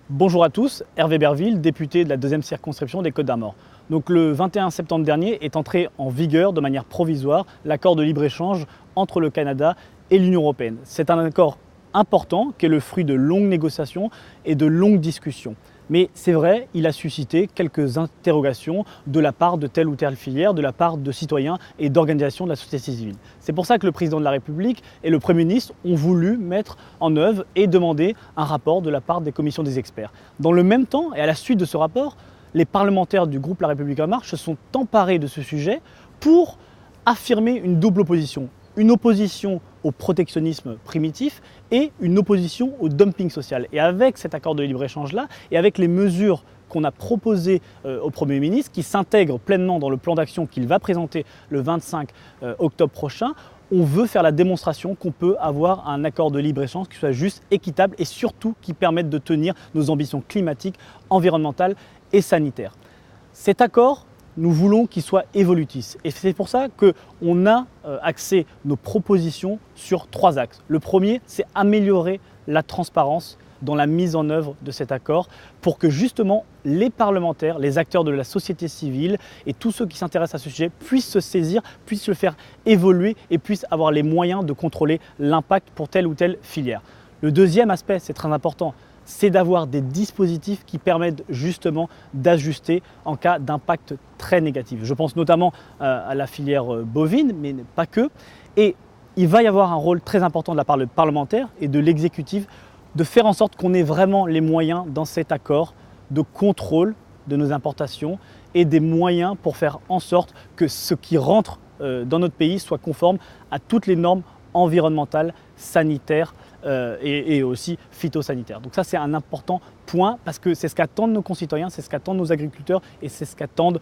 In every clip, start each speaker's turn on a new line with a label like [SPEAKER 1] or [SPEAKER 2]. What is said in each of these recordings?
[SPEAKER 1] Bonjour à tous, Hervé Berville, député de la 2e circonscription des Côtes-d'Armor. Donc le 21 septembre dernier est entré en vigueur de manière provisoire l'accord de libre-échange entre le Canada et l'Union européenne. C'est un accord important qui est le fruit de longues négociations et de longues discussions. Mais c'est vrai, il a suscité quelques interrogations de la part de telle ou telle filière, de la part de citoyens et d'organisations de la société civile. C'est pour ça que le président de la République et le Premier ministre ont voulu mettre en œuvre et demander un rapport de la part des commissions des experts. Dans le même temps, et à la suite de ce rapport, les parlementaires du groupe La République En Marche se sont emparés de ce sujet pour affirmer une double opposition. Une opposition au protectionnisme primitif et une opposition au dumping social. Et avec cet accord de libre-échange-là, et avec les mesures qu'on a proposées au Premier ministre, qui s'intègrent pleinement dans le plan d'action qu'il va présenter le 25 octobre prochain, on veut faire la démonstration qu'on peut avoir un accord de libre-échange qui soit juste, équitable et surtout qui permette de tenir nos ambitions climatiques, environnementales et sanitaires. Cet accord, nous voulons qu'il soit évolutif. Et c'est pour ça qu'on a axé nos propositions sur 3 axes. Le premier, c'est améliorer la transparence dans la mise en œuvre de cet accord pour que justement les parlementaires, les acteurs de la société civile et tous ceux qui s'intéressent à ce sujet puissent se saisir, puissent le faire évoluer et puissent avoir les moyens de contrôler l'impact pour telle ou telle filière. Le deuxième aspect, c'est très important, c'est d'avoir des dispositifs qui permettent justement d'ajuster en cas d'impact très négatif. Je pense notamment à la filière bovine, mais pas que. Et il va y avoir un rôle très important de la part des parlementaires et de l'exécutif de faire en sorte qu'on ait vraiment les moyens dans cet accord de contrôle de nos importations et des moyens pour faire en sorte que ce qui rentre dans notre pays soit conforme à toutes les normes environnementales, sanitaires et aussi phytosanitaires. Donc ça, c'est un important point parce que c'est ce qu'attendent nos concitoyens, c'est ce qu'attendent nos agriculteurs et c'est ce qu'attendent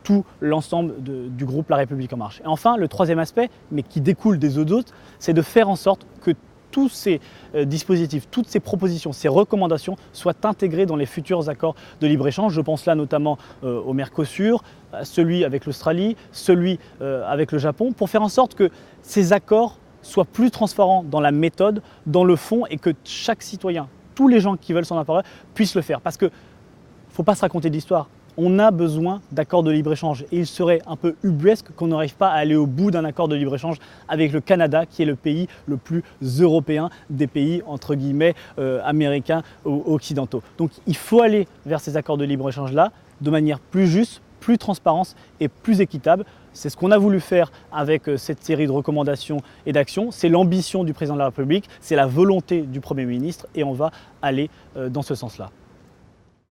[SPEAKER 1] tout l'ensemble du groupe La République En Marche. Et enfin, le troisième aspect, mais qui découle des autres, c'est de faire en sorte que tous ces dispositifs, toutes ces propositions, ces recommandations soient intégrées dans les futurs accords de libre-échange. Je pense là notamment au Mercosur, celui avec l'Australie, celui avec le Japon, pour faire en sorte que ces accords soient plus transparents dans la méthode, dans le fond, et que chaque citoyen, tous les gens qui veulent s'en emparer, puissent le faire. Parce qu'il ne faut pas se raconter d'histoire. On a besoin d'accords de libre-échange et il serait un peu ubuesque qu'on n'arrive pas à aller au bout d'un accord de libre-échange avec le Canada, qui est le pays le plus européen des pays entre guillemets américains ou occidentaux. Donc il faut aller vers ces accords de libre-échange-là de manière plus juste, plus transparente et plus équitable. C'est ce qu'on a voulu faire avec cette série de recommandations et d'actions. C'est l'ambition du président de la République, c'est la volonté du Premier ministre et on va aller dans ce sens-là.